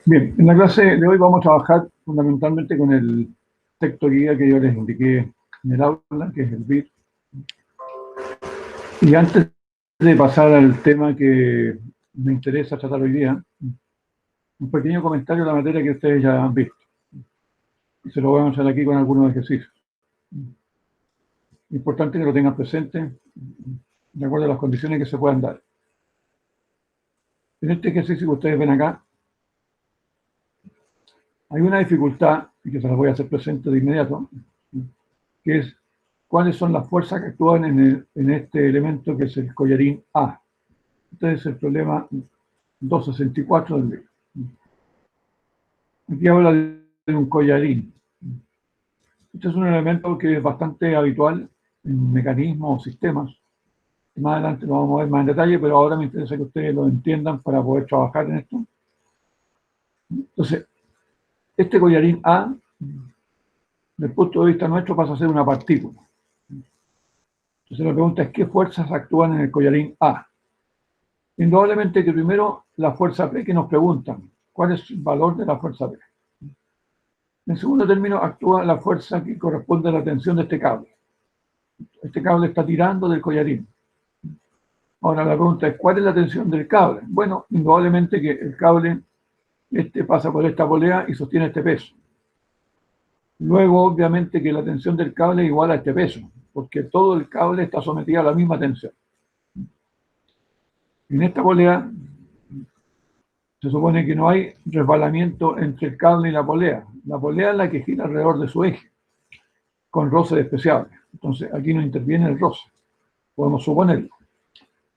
Bien, en la clase de hoy vamos a trabajar fundamentalmente con el texto guía que yo les indiqué en el aula, que es el BIR. Y antes de pasar al tema que me interesa tratar hoy día, un pequeño comentario de la materia que ustedes ya han visto. Y se lo voy a mostrar aquí con algunos ejercicios. Importante que lo tengan presente de acuerdo a las condiciones que se puedan dar. En este ejercicio que ustedes ven acá, hay una dificultad, y que se las voy a hacer presente de inmediato, que es cuáles son las fuerzas que actúan en este elemento que es el collarín A. Este es el problema 264 del libro. Aquí habla de un collarín. Este es un elemento que es bastante habitual en mecanismos o sistemas. Más adelante lo vamos a ver más en detalle, pero ahora me interesa que ustedes lo entiendan para poder trabajar en esto. Entonces, este collarín A, desde el punto de vista nuestro, pasa a ser una partícula. Entonces la pregunta es, ¿qué fuerzas actúan en el collarín A? Indudablemente que primero la fuerza P que nos preguntan, ¿cuál es el valor de la fuerza P? En segundo término, actúa la fuerza que corresponde a la tensión de este cable. Este cable está tirando del collarín. Ahora la pregunta es, ¿cuál es la tensión del cable? Bueno, indudablemente que el cable pasa por esta polea y sostiene este peso. Luego, obviamente que la tensión del cable es igual a este peso, porque todo el cable está sometido a la misma tensión. En esta polea se supone que no hay resbalamiento entre el cable y la polea. La polea es la que gira alrededor de su eje, con roce despreciable. Entonces, aquí no interviene el roce, podemos suponerlo.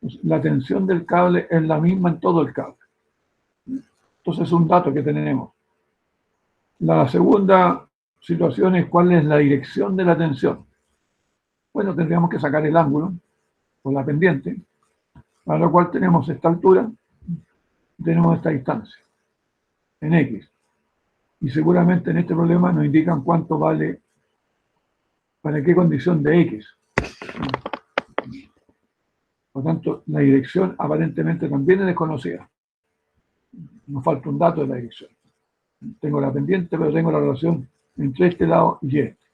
Entonces, la tensión del cable es la misma en todo el cable. Entonces, es un dato que tenemos. La segunda situación es cuál es la dirección de la tensión. Bueno, tendríamos que sacar el ángulo o la pendiente, para lo cual tenemos esta altura, tenemos esta distancia, en X. Y seguramente en este problema nos indican cuánto vale, para qué condición de X. Por lo tanto, la dirección aparentemente también es desconocida. Nos falta un dato de la dirección. Tengo la pendiente, pero tengo la relación entre este lado y este.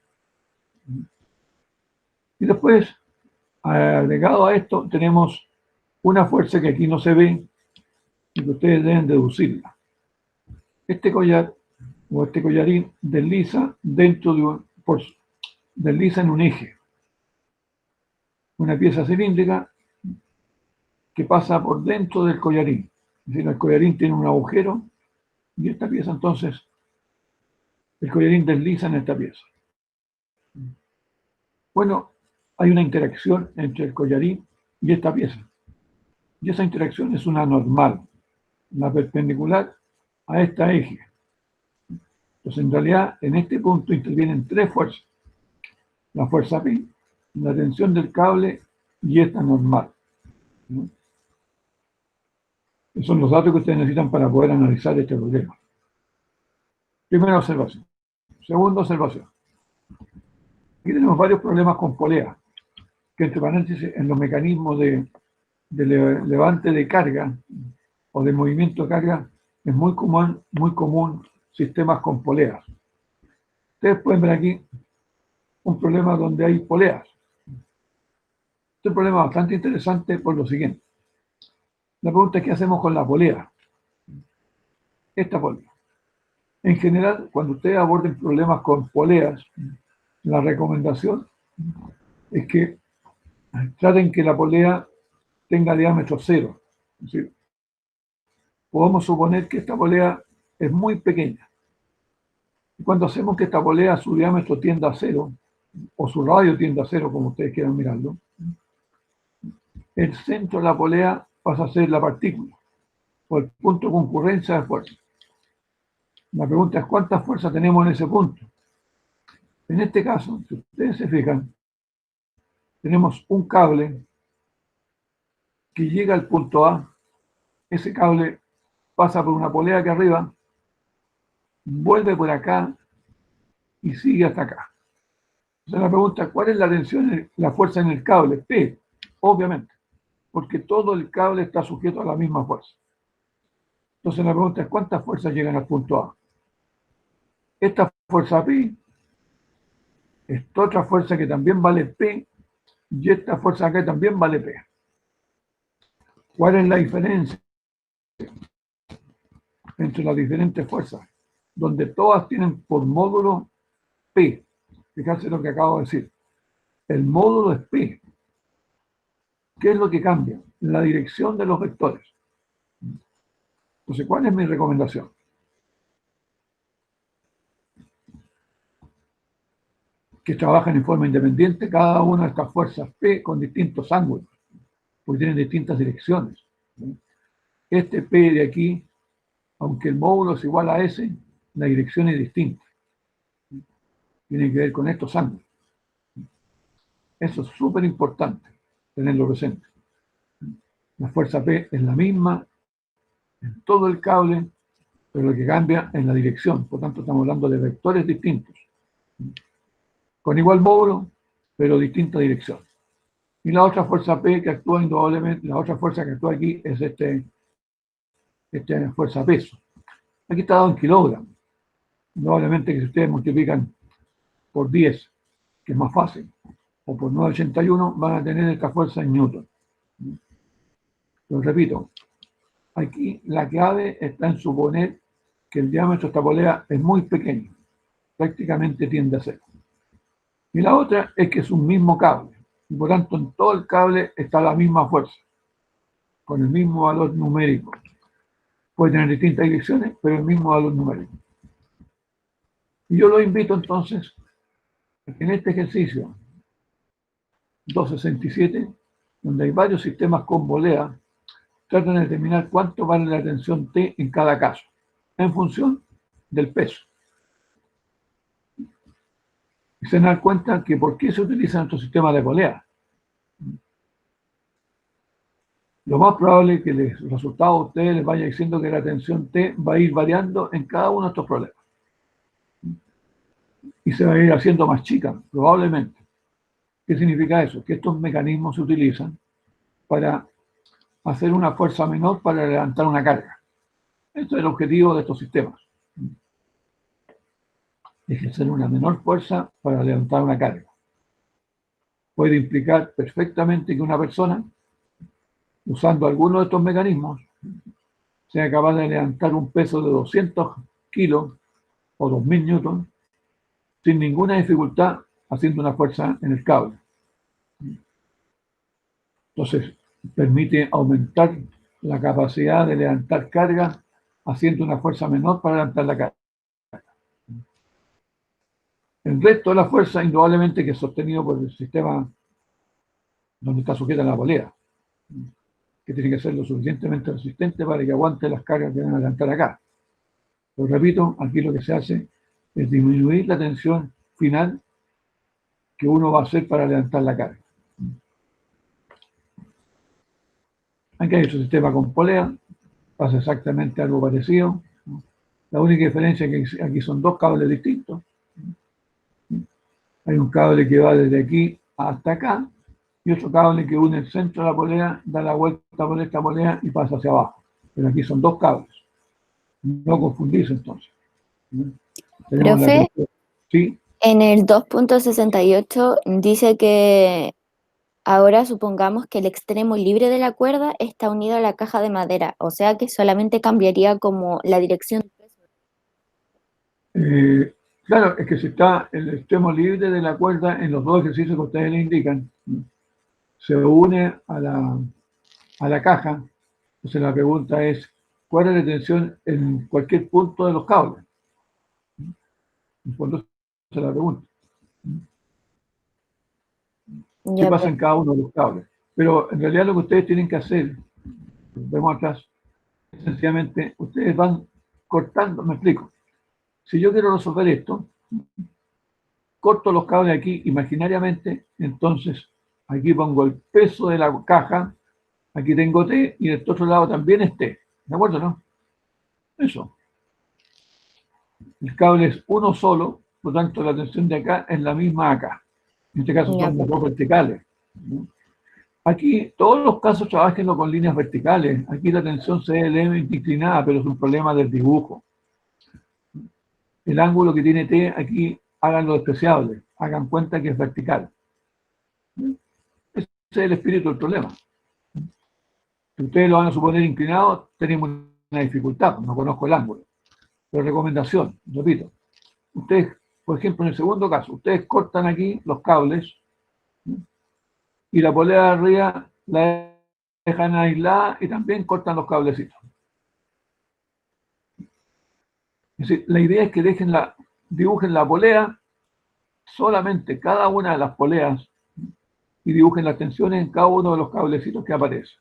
Y después, agregado a esto, tenemos una fuerza que aquí no se ve y que ustedes deben deducirla. Este collar o este collarín desliza dentro de desliza en un eje. Una pieza cilíndrica que pasa por dentro del collarín. Es decir, el collarín tiene un agujero y esta pieza entonces, el collarín desliza en esta pieza. Bueno, hay una interacción entre el collarín y esta pieza. Y esa interacción es una normal, la perpendicular a este eje. Entonces, en realidad, en este punto intervienen tres fuerzas. La fuerza P, la tensión del cable y esta normal. ¿No? Esos son los datos que ustedes necesitan para poder analizar este problema. Primera observación. Segunda observación. Aquí tenemos varios problemas con poleas, que entre paréntesis, en los mecanismos de levante de carga o de movimiento de carga, es muy común sistemas con poleas. Ustedes pueden ver aquí un problema donde hay poleas. Este es un problema bastante interesante por lo siguiente. La pregunta es, ¿qué hacemos con la polea? Esta polea. En general, cuando ustedes aborden problemas con poleas, la recomendación es que traten que la polea tenga diámetro cero. Es decir, podemos suponer que esta polea es muy pequeña. Y cuando hacemos que esta polea, su diámetro tienda a cero, o su radio tienda a cero, como ustedes quieran mirarlo, el centro de la polea pasa a ser la partícula, o el punto de concurrencia de fuerza. La pregunta es, ¿cuántas fuerzas tenemos en ese punto? En este caso, si ustedes se fijan, tenemos un cable que llega al punto A, ese cable pasa por una polea aquí arriba, vuelve por acá y sigue hasta acá. Entonces la pregunta, ¿cuál es la tensión, la fuerza en el cable? P, obviamente, porque todo el cable está sujeto a la misma fuerza. Entonces la pregunta es, ¿cuántas fuerzas llegan al punto A? Esta fuerza P, esta otra fuerza que también vale P, y esta fuerza acá también vale P. ¿Cuál es la diferencia entre las diferentes fuerzas? Donde todas tienen por módulo P. Fíjense lo que acabo de decir. El módulo es P. ¿Qué es lo que cambia? La dirección de los vectores. Entonces, ¿cuál es mi recomendación? Que trabajen en forma independiente cada una de estas fuerzas P con distintos ángulos, porque tienen distintas direcciones. Este P de aquí, aunque el módulo es igual a S, la dirección es distinta. Tiene que ver con estos ángulos. Eso es súper importante tenerlo presente. La fuerza P es la misma en todo el cable, pero lo que cambia es la dirección. Por tanto, estamos hablando de vectores distintos, con igual módulo, pero distinta dirección. Y la otra fuerza P que actúa indudablemente, la otra fuerza que actúa aquí es esta fuerza peso. Aquí está dado en kilogramos. Indudablemente que si ustedes multiplican por 10, que es más fácil, o por 981, van a tener esta fuerza en newton. Lo repito, aquí la clave está en suponer que el diámetro de esta polea es muy pequeño, prácticamente tiende a cero. Y la otra es que es un mismo cable, y por tanto en todo el cable está la misma fuerza, con el mismo valor numérico. Puede tener distintas direcciones, pero el mismo valor numérico. Y yo lo invito entonces a que en este ejercicio 267, donde hay varios sistemas con volea, traten de determinar cuánto vale la tensión T en cada caso, en función del peso. Y se dan cuenta que por qué se utilizan estos sistemas de volea. Lo más probable es que los resultados a ustedes les vaya diciendo que la tensión T va a ir variando en cada uno de estos problemas. Y se va a ir haciendo más chica, probablemente. ¿Qué significa eso? Que estos mecanismos se utilizan para hacer una fuerza menor para levantar una carga. Esto es el objetivo de estos sistemas. Ejercer una menor fuerza para levantar una carga. Puede implicar perfectamente que una persona, usando alguno de estos mecanismos, sea capaz de levantar un peso de 200 kilos o 2000 newtons sin ninguna dificultad haciendo una fuerza en el cable. Entonces, permite aumentar la capacidad de levantar carga haciendo una fuerza menor para levantar la carga. El resto de la fuerza, indudablemente, que es sostenido por el sistema donde está sujeta la polea, que tiene que ser lo suficientemente resistente para que aguante las cargas que van a levantar acá. Lo repito, aquí lo que se hace es disminuir la tensión final que uno va a hacer para levantar la carga. Aquí hay otro sistema con polea, pasa exactamente algo parecido. La única diferencia es que aquí son dos cables distintos. Hay un cable que va desde aquí hasta acá y otro cable que une el centro de la polea, da la vuelta por esta polea y pasa hacia abajo. Pero aquí son dos cables. No confundirse entonces. Tenemos Profe, sí. en el 2.68 dice que ahora supongamos que el extremo libre de la cuerda está unido a la caja de madera, o sea que solamente cambiaría como la dirección. Claro, es que si está el extremo libre de la cuerda en los dos ejercicios que ustedes le indican, se une a la caja. Entonces la pregunta es, ¿cuál es la tensión en cualquier punto de los cables? Cuando se la pregunta. ¿Qué Ya, pasa en cada uno de los cables? Pero en realidad lo que ustedes tienen que hacer, vemos atrás, sencillamente, ustedes van cortando, me explico. Si yo quiero resolver esto, corto los cables aquí imaginariamente, entonces aquí pongo el peso de la caja, aquí tengo T y en este otro lado también es T. ¿De acuerdo, no? Eso. El cable es uno solo, por lo tanto la tensión de acá es la misma acá. En este caso ya, son los dos verticales, ¿no? Aquí todos los casos trabajenlo con líneas verticales. Aquí la tensión se ve levemente inclinada, pero es un problema del dibujo. El ángulo que tiene T aquí, háganlo despreciable. Hagan cuenta que es vertical. Ese es el espíritu del problema. Si ustedes lo van a suponer inclinado, tenemos una dificultad, no conozco el ángulo. Pero recomendación, repito, ustedes, por ejemplo, en el segundo caso, ustedes cortan aquí los cables y la polea de arriba la dejan aislada y también cortan los cablecitos. Es decir, la idea es que dibujen la polea, solamente cada una de las poleas, y dibujen las tensiones en cada uno de los cablecitos que aparecen.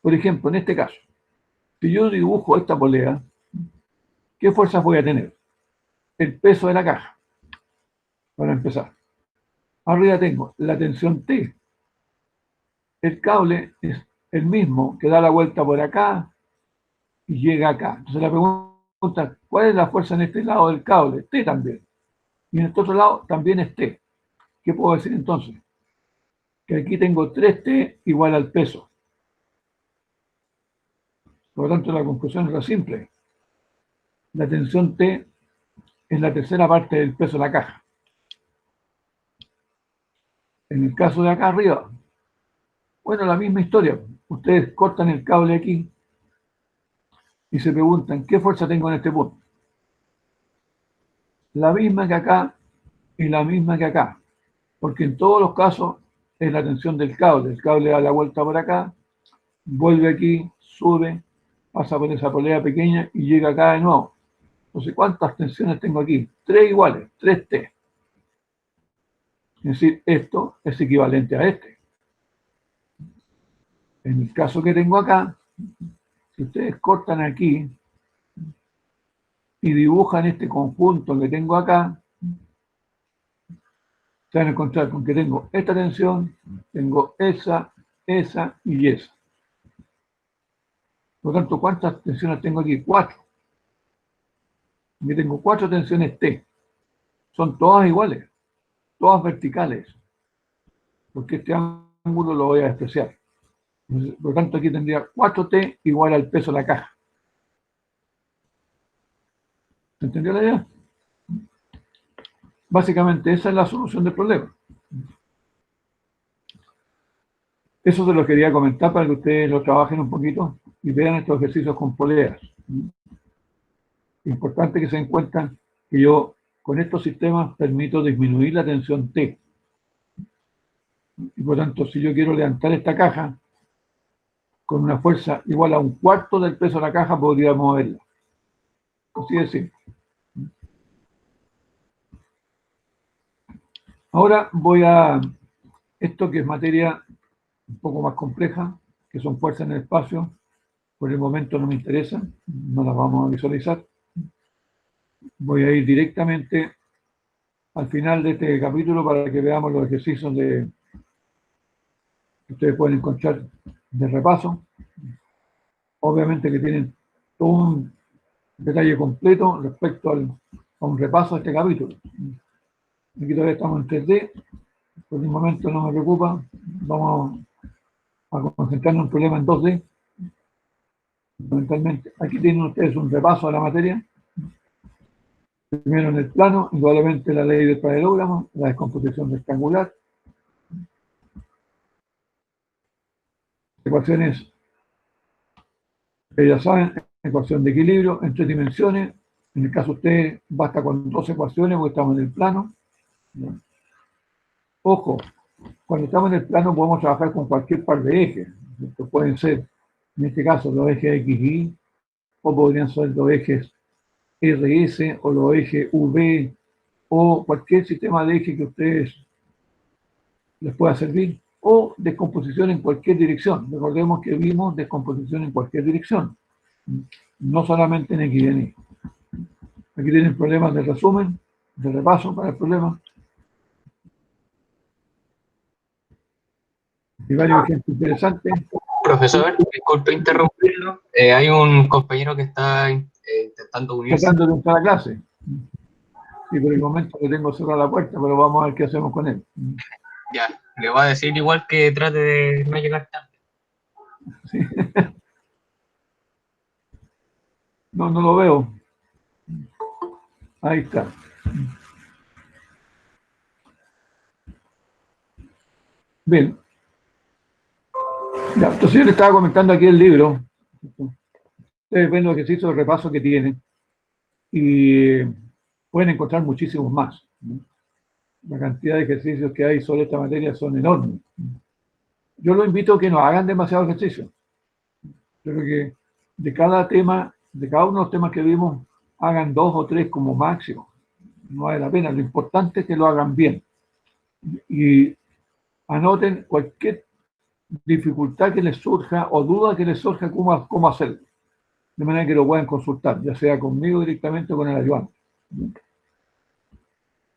Por ejemplo, en este caso, si yo dibujo esta polea, ¿qué fuerzas voy a tener? El peso de la caja, para empezar. Arriba tengo la tensión T. El cable es el mismo que da la vuelta por acá y llega acá. Entonces la pregunta, ¿cuál es la fuerza en este lado del cable? T también. Y en este otro lado también es T. ¿Qué puedo decir entonces? Que aquí tengo 3T igual al peso. Por lo tanto, la conclusión es la simple. La tensión T es la tercera parte del peso de la caja. En el caso de acá arriba, bueno, la misma historia. Ustedes cortan el cable aquí y se preguntan, ¿qué fuerza tengo en este punto? La misma que acá y la misma que acá. Porque en todos los casos es la tensión del cable. El cable da la vuelta por acá, vuelve aquí, sube, pasa por esa polea pequeña y llega acá de nuevo. Entonces, ¿cuántas tensiones tengo aquí? 3 iguales, 3T. Es decir, esto es equivalente a este. En el caso que tengo acá, si ustedes cortan aquí y dibujan este conjunto que tengo acá, se van a encontrar con que tengo esta tensión, tengo esa y esa. Por lo tanto, ¿cuántas tensiones tengo aquí? 4. Aquí tengo 4 tensiones T. Son todas iguales, todas verticales, porque este ángulo lo voy a despreciar. Por lo tanto, aquí tendría 4T igual al peso de la caja. ¿Se entendió la idea? Básicamente, esa es la solución del problema. Eso se lo quería comentar para que ustedes lo trabajen un poquito y vean estos ejercicios con poleas. Importante que se den cuenta que yo con estos sistemas permito disminuir la tensión T. Y por tanto, si yo quiero levantar esta caja con una fuerza igual a 1/4 del peso de la caja, podría moverla. Así de simple. Ahora voy a esto que es materia un poco más compleja, que son fuerzas en el espacio. Por el momento no me interesa, no las vamos a visualizar. Voy a ir directamente al final de este capítulo para que veamos los ejercicios que ustedes pueden encontrar de repaso. Obviamente que tienen todo un detalle completo respecto a un repaso de este capítulo. Aquí todavía estamos en 3D, por el momento no me preocupa, vamos a concentrarnos en un problema en 2D. Fundamentalmente, aquí tienen ustedes un repaso de la materia. Primero en el plano, indudablemente la ley del paralelogramo, la descomposición rectangular, ecuaciones que ya saben, ecuación de equilibrio en 3 dimensiones. En el caso de ustedes basta con 2 ecuaciones porque estamos en el plano. Ojo, cuando estamos en el plano podemos trabajar con cualquier par de ejes. Estos pueden ser, en este caso, los ejes XY, o podrían ser los ejes RS o los ejes V, o cualquier sistema de eje que a ustedes les pueda servir, o descomposición en cualquier dirección. Recordemos que vimos descomposición en cualquier dirección, no solamente en X y en Y. Aquí tienen problemas de resumen, de repaso para el problema. Y varios ejemplos interesantes. Profesor, disculpe interrumpirlo. Hay un compañero que está intentando unirse. Tratando de entrar a clase. Y por el momento le tengo cerrada la puerta, pero vamos a ver qué hacemos con él. Ya, le va a decir igual que trate de no llegar tarde. Sí. No, no lo veo. Ahí está. Bien. Ya, entonces yo le estaba comentando aquí el libro. Ustedes ven los ejercicios de repaso que tienen y pueden encontrar muchísimos más, ¿no? La cantidad de ejercicios que hay sobre esta materia son enormes. Yo los invito a que no hagan demasiado ejercicio. Yo creo que de cada tema, de cada uno de los temas que vimos, hagan 2 o 3 como máximo. No vale la pena. Lo importante es que lo hagan bien. Y anoten cualquier dificultad que les surja o duda que les surja cómo hacerlo. De manera que lo puedan consultar, ya sea conmigo directamente o con el ayudante.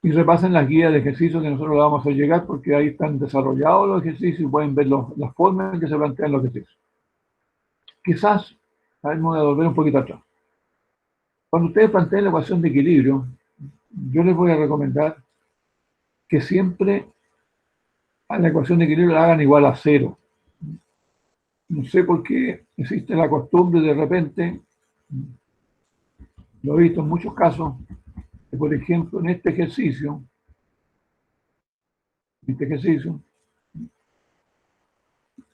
Y repasen las guías de ejercicios que nosotros le vamos a hacer llegar, porque ahí están desarrollados los ejercicios y pueden ver las formas en que se plantean los ejercicios. Quizás, a ver, me voy a volver un poquito atrás. Cuando ustedes planteen la ecuación de equilibrio, yo les voy a recomendar que siempre a la ecuación de equilibrio la hagan igual a 0. No sé por qué existe la costumbre de repente, lo he visto en muchos casos, que por ejemplo en este ejercicio,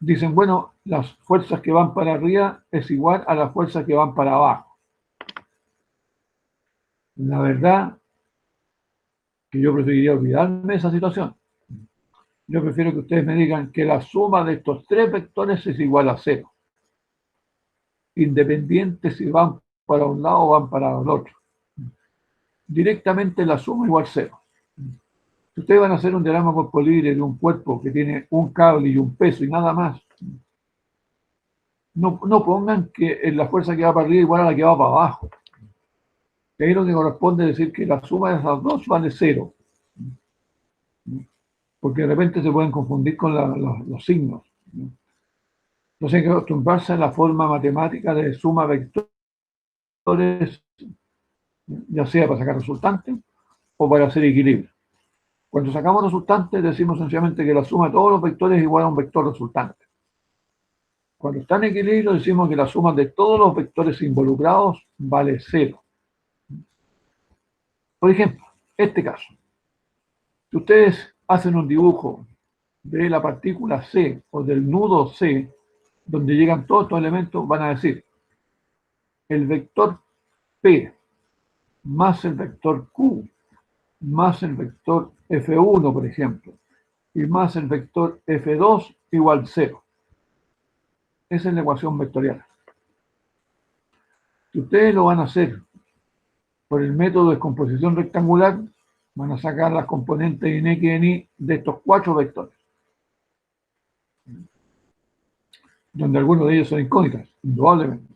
dicen, bueno, las fuerzas que van para arriba es igual a las fuerzas que van para abajo. La verdad que yo preferiría olvidarme de esa situación. Yo prefiero que ustedes me digan que la suma de estos 3 vectores es igual a 0. Independiente si van para un lado o van para el otro. Directamente la suma igual 0. Si ustedes van a hacer un diagrama por polibre de un cuerpo que tiene un cable y un peso y nada más, no pongan que la fuerza que va para arriba es igual a la que va para abajo. Que ahí lo que corresponde es decir que la suma de esas dos vale 0. Porque de repente se pueden confundir con los signos. Entonces hay que acostumbrarse a la forma matemática de suma vectores, ya sea para sacar resultantes o para hacer equilibrio. Cuando sacamos resultantes decimos sencillamente que la suma de todos los vectores es igual a un vector resultante. Cuando está en equilibrio decimos que la suma de todos los vectores involucrados vale 0. Por ejemplo, este caso. Si ustedes hacen un dibujo de la partícula C o del nudo C, donde llegan todos estos elementos, van a decir el vector P más el vector Q más el vector F1, por ejemplo, y más el vector F2 igual 0. Esa es la ecuación vectorial. Si ustedes lo van a hacer por el método de descomposición rectangular, van a sacar las componentes en X y en Y de estos 4 vectores, donde algunos de ellos son incógnitas, indudablemente.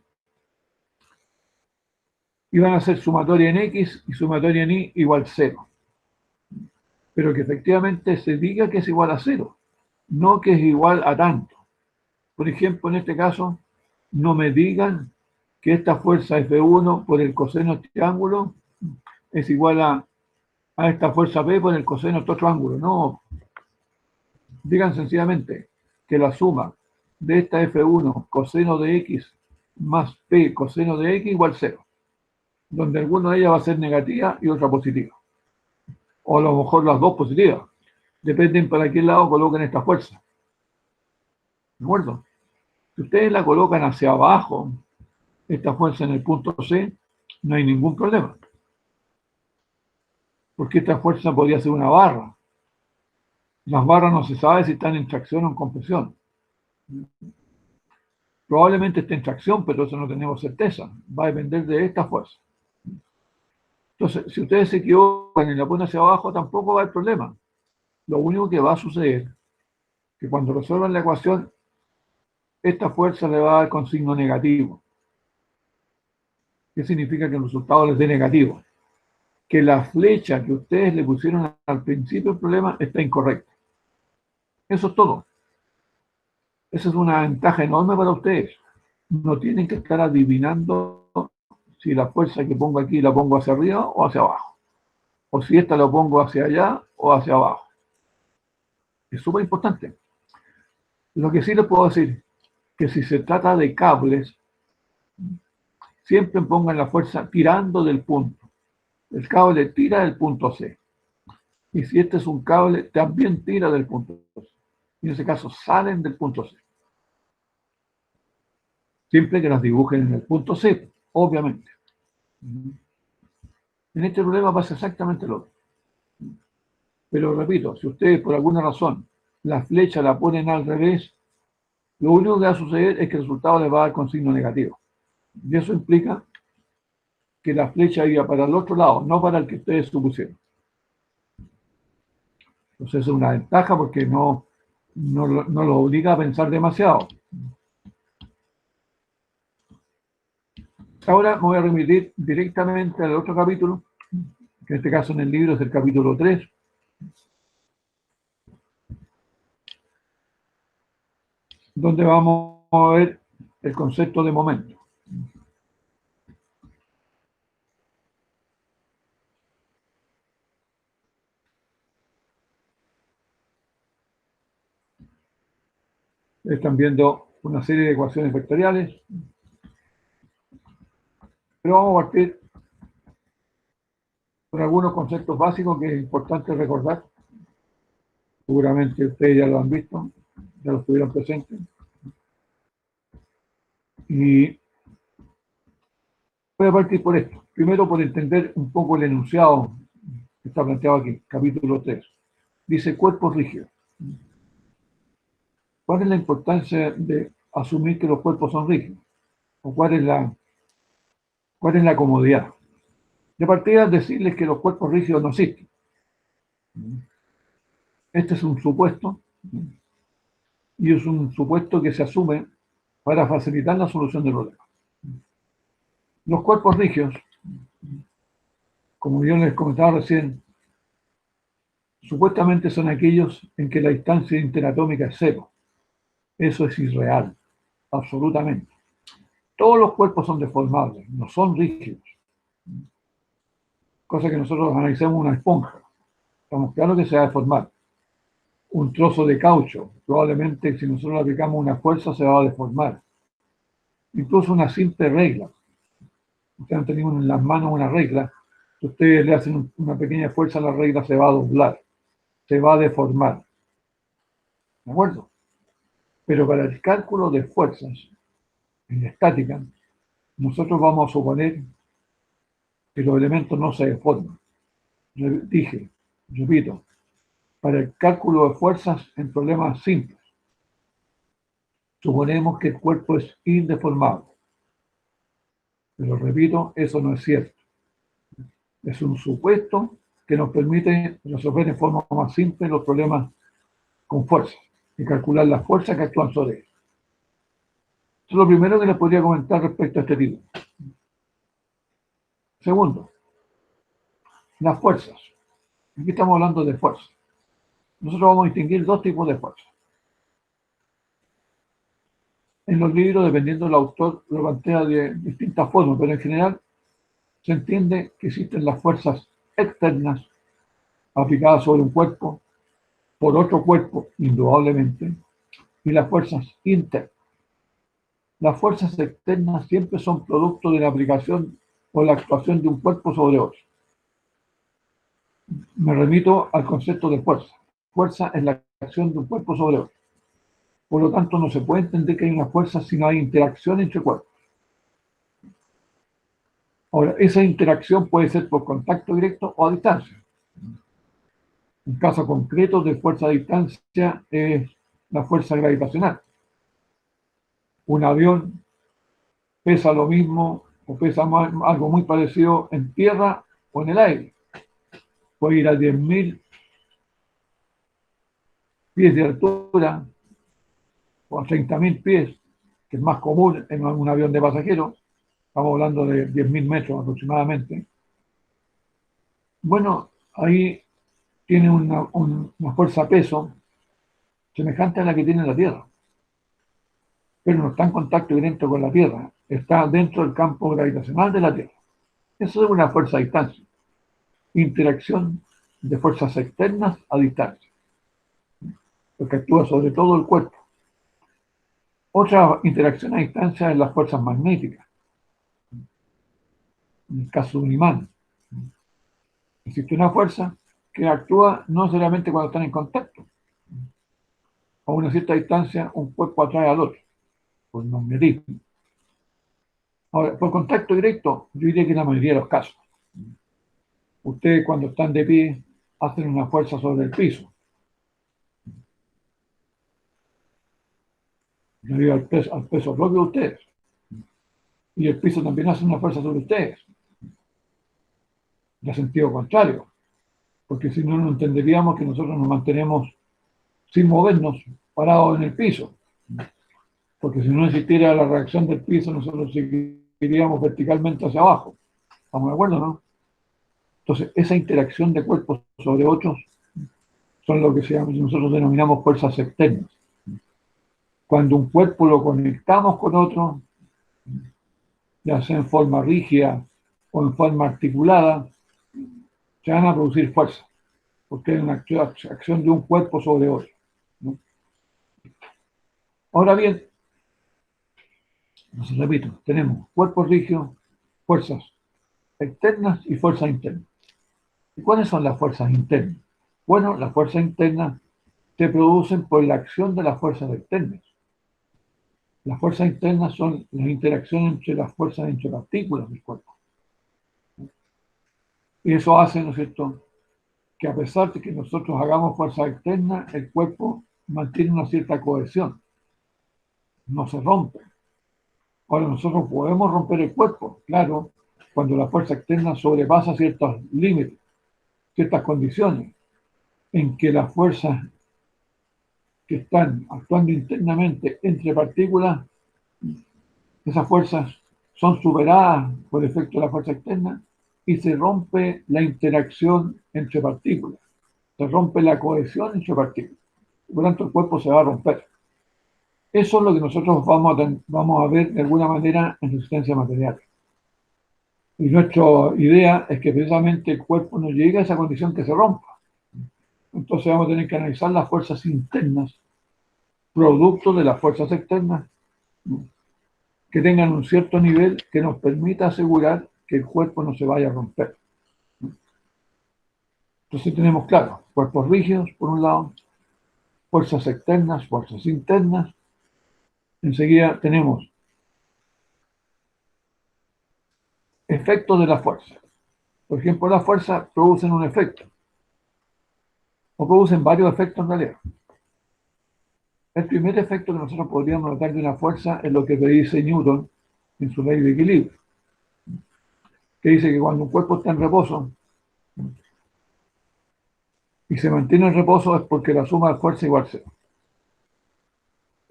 Y van a hacer sumatoria en X y sumatoria en Y igual 0. Pero que efectivamente se diga que es igual a 0, no que es igual a tanto. Por ejemplo, en este caso, no me digan que esta fuerza F1 por el coseno de este ángulo es igual a esta fuerza P por el coseno de este otro ángulo. No. Digan sencillamente que la suma de esta F1 coseno de X más P coseno de X igual 0. Donde alguna de ellas va a ser negativa y otra positiva. O a lo mejor las dos positivas. Dependen para qué lado coloquen esta fuerza. ¿De acuerdo? Si ustedes la colocan hacia abajo, esta fuerza en el punto C, no hay ningún problema. Porque esta fuerza podría ser una barra. Las barras no se sabe si están en tracción o en compresión. Probablemente esté en tracción, pero eso no tenemos certeza. Va a depender de esta fuerza. Entonces, si ustedes se equivocan y la ponen hacia abajo, tampoco va a haber problema. Lo único que va a suceder es que cuando resuelvan la ecuación, esta fuerza le va a dar con signo negativo. ¿Qué significa que el resultado les dé negativo? Que la flecha que ustedes le pusieron al principio del problema está incorrecta. Eso es todo. Esa es una ventaja enorme para ustedes. No tienen que estar adivinando si la fuerza que pongo aquí la pongo hacia arriba o hacia abajo. O si esta la pongo hacia allá o hacia abajo. Es súper importante. Lo que sí les puedo decir, que si se trata de cables, siempre pongan la fuerza tirando del punto. El cable tira del punto C. Y si este es un cable, también tira del punto C. Y en ese caso salen del punto C. Siempre que las dibujen en el punto C, obviamente. En este problema pasa exactamente lo mismo. Pero repito, si ustedes por alguna razón la flecha la ponen al revés, lo único que va a suceder es que el resultado les va a dar con signo negativo. Y eso implica que la flecha iba para el otro lado, no para el que ustedes supusieron. Entonces es una ventaja porque no lo obliga a pensar demasiado. Ahora me voy a remitir directamente al otro capítulo, que en este caso en el libro es el capítulo 3. Donde vamos a ver el concepto de momento. Están viendo una serie de ecuaciones vectoriales, pero vamos a partir por algunos conceptos básicos que es importante recordar. Seguramente ustedes ya lo han visto, ya lo tuvieron presentes. Y voy a partir por esto. Primero, por entender un poco el enunciado que está planteado aquí, capítulo 3. Dice cuerpos rígidos. ¿Cuál es la importancia de asumir que los cuerpos son rígidos? ¿O cuál es la comodidad? De partida, decirles que los cuerpos rígidos no existen. Este es un supuesto, y es un supuesto que se asume para facilitar la solución del problema. Los cuerpos rígidos, como yo les comentaba recién, supuestamente son aquellos en que la distancia interatómica es cero. Eso es irreal, absolutamente. Todos los cuerpos son deformables, no son rígidos. Cosa que nosotros analicemos una esponja. Estamos claros que se va a deformar. Un trozo de caucho, probablemente si nosotros le aplicamos una fuerza se va a deformar. Incluso una simple regla. Ustedes han tenido en las manos una regla. Si ustedes le hacen una pequeña fuerza, la regla se va a doblar, se va a deformar. ¿De acuerdo? Pero para el cálculo de fuerzas en estática, nosotros vamos a suponer que los elementos no se deforman. Repito, para el cálculo de fuerzas en problemas simples, suponemos que el cuerpo es indeformable. Pero repito, eso no es cierto. Es un supuesto que nos permite resolver en forma más simple los problemas con fuerza y calcular las fuerzas que actúan sobre ellos. Eso es lo primero que les podría comentar respecto a este título. Segundo, las fuerzas. Aquí estamos hablando de fuerza. Nosotros vamos a distinguir dos tipos de fuerzas. En los libros, dependiendo del autor, lo plantea de distintas formas, pero en general se entiende que existen las fuerzas externas aplicadas sobre un cuerpo por otro cuerpo, indudablemente, y las fuerzas internas. Las fuerzas externas siempre son producto de la aplicación o la actuación de un cuerpo sobre otro. Me remito al concepto de fuerza. Fuerza es la acción de un cuerpo sobre otro. Por lo tanto, no se puede entender que hay una fuerza si no hay interacción entre cuerpos. Ahora, esa interacción puede ser por contacto directo o a distancia. Un caso concreto de fuerza a distancia es la fuerza gravitacional. Un avión pesa lo mismo o pesa algo muy parecido en tierra o en el aire. Puede ir a 10.000 pies de altura o a 30.000 pies, que es más común en un avión de pasajeros. Estamos hablando de 10.000 metros aproximadamente. Bueno, ahí tiene una fuerza peso semejante a la que tiene la Tierra. Pero no está en contacto directo con la Tierra, está dentro del campo gravitacional de la Tierra. Eso es una fuerza a distancia. Interacción de fuerzas externas a distancia. porque actúa sobre todo el cuerpo. Otra interacción a distancia es las fuerzas magnéticas, en el caso de un imán. Existe una fuerza que actúa no solamente cuando están en contacto. A una cierta distancia, un cuerpo atrae al otro, por magnetismo. Ahora, por contacto directo, yo diría que en la mayoría de los casos. Ustedes cuando están de pie hacen una fuerza sobre el piso, debido al peso propio de ustedes. Y el piso también hace una fuerza sobre ustedes, de sentido contrario, porque si no, no entenderíamos que nosotros nos mantenemos sin movernos, parados en el piso, porque si no existiera la reacción del piso, nosotros seguiríamos verticalmente hacia abajo. ¿Estamos de acuerdo, no? Entonces, esa interacción de cuerpos sobre otros son lo que nosotros denominamos fuerzas externas. Cuando un cuerpo lo conectamos con otro, ya sea en forma rígida o en forma articulada, se van a producir fuerzas, porque es una acción de un cuerpo sobre otro, ¿no? Ahora bien, os repito, tenemos cuerpos rígidos, fuerzas externas y fuerzas internas. ¿Y cuáles son las fuerzas internas? Bueno, las fuerzas internas se producen por la acción de las fuerzas externas. Las fuerzas internas son las interacciones entre las fuerzas entre partículas del cuerpo. Y eso hace, ¿no es cierto?, que a pesar de que nosotros hagamos fuerza externa, el cuerpo mantiene una cierta cohesión, no se rompe. Ahora, nosotros podemos romper el cuerpo, claro, cuando la fuerza externa sobrepasa ciertos límites, ciertas condiciones, en que las fuerzas que están actuando internamente entre partículas, esas fuerzas son superadas por efecto de la fuerza externa y se rompe la interacción entre partículas, se rompe la cohesión entre partículas. Por lo tanto, el cuerpo se va a romper. Eso es lo que nosotros vamos a ver de alguna manera en resistencia material. Y nuestra idea es que precisamente el cuerpo no llegue a esa condición que se rompa. Entonces vamos a tener que analizar las fuerzas internas, producto de las fuerzas externas, que tengan un cierto nivel que nos permita asegurar que el cuerpo no se vaya a romper. Entonces tenemos, claro, cuerpos rígidos, por un lado, fuerzas externas, fuerzas internas. Enseguida tenemos efectos de la fuerza. Por ejemplo, las fuerzas producen un efecto, o producen varios efectos en realidad. El primer efecto que nosotros podríamos notar de una fuerza es lo que dice Newton en su ley de equilibrio, que dice que cuando un cuerpo está en reposo y se mantiene en reposo es porque la suma de fuerza igual cero.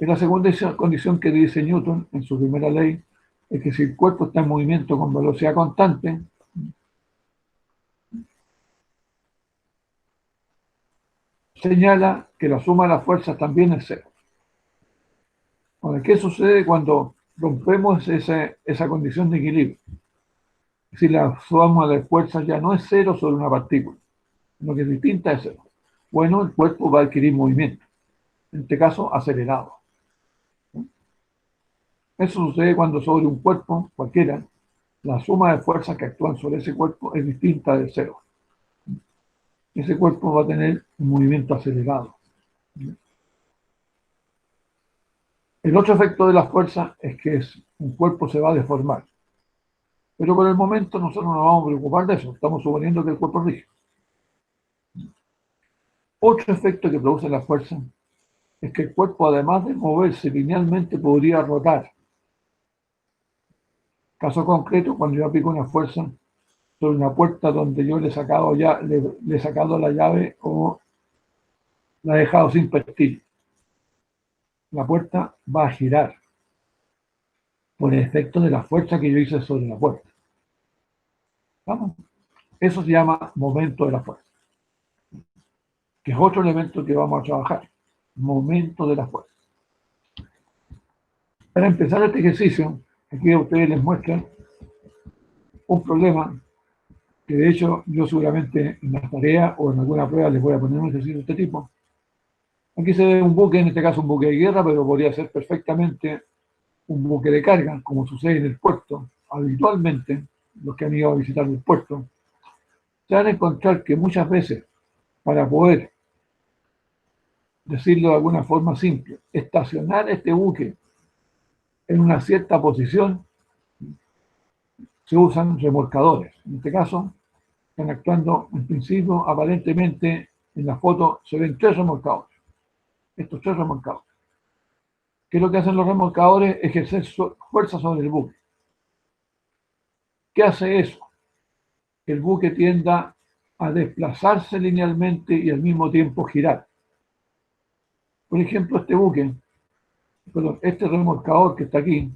Y la segunda condición que dice Newton en su primera ley es que si el cuerpo está en movimiento con velocidad constante, señala que la suma de las fuerzas también es cero. Ahora, ¿qué sucede cuando rompemos esa condición de equilibrio? Si la suma de fuerzas ya no es cero sobre una partícula, sino que es distinta de cero, bueno, el cuerpo va a adquirir movimiento, en este caso acelerado. Eso sucede cuando sobre un cuerpo, cualquiera, la suma de fuerzas que actúan sobre ese cuerpo es distinta de cero. Ese cuerpo va a tener un movimiento acelerado. El otro efecto de la fuerza es que un cuerpo se va a deformar. Pero por el momento nosotros no nos vamos a preocupar de eso. Estamos suponiendo que el cuerpo es rígido. Otro efecto que produce la fuerza es que el cuerpo, además de moverse linealmente, podría rotar. Caso concreto, cuando yo aplico una fuerza sobre una puerta donde yo le he sacado la llave o la he dejado sin pestillo, la puerta va a girar por el efecto de la fuerza que yo hice sobre la puerta. ¿Vamos? Eso se llama momento de la fuerza, que es otro elemento que vamos a trabajar. Momento de la fuerza. Para empezar este ejercicio, aquí a ustedes les muestran un problema que de hecho yo seguramente en la tarea o en alguna prueba les voy a poner un ejercicio de este tipo. Aquí se ve un buque, en este caso un buque de guerra, pero podría ser perfectamente un buque de carga, como sucede en el puerto. Habitualmente, los que han ido a visitar el puerto, se van a encontrar que muchas veces, para poder, decirlo de alguna forma simple, estacionar este buque en una cierta posición, se usan remolcadores. En este caso, están actuando en principio, aparentemente, en la foto se ven 3 remolcadores. Estos 3 remolcadores. ¿Qué es lo que hacen los remolcadores? Ejercer fuerza sobre el buque. ¿Qué hace eso? Que el buque tienda a desplazarse linealmente y al mismo tiempo girar. Por ejemplo, este remolcador que está aquí,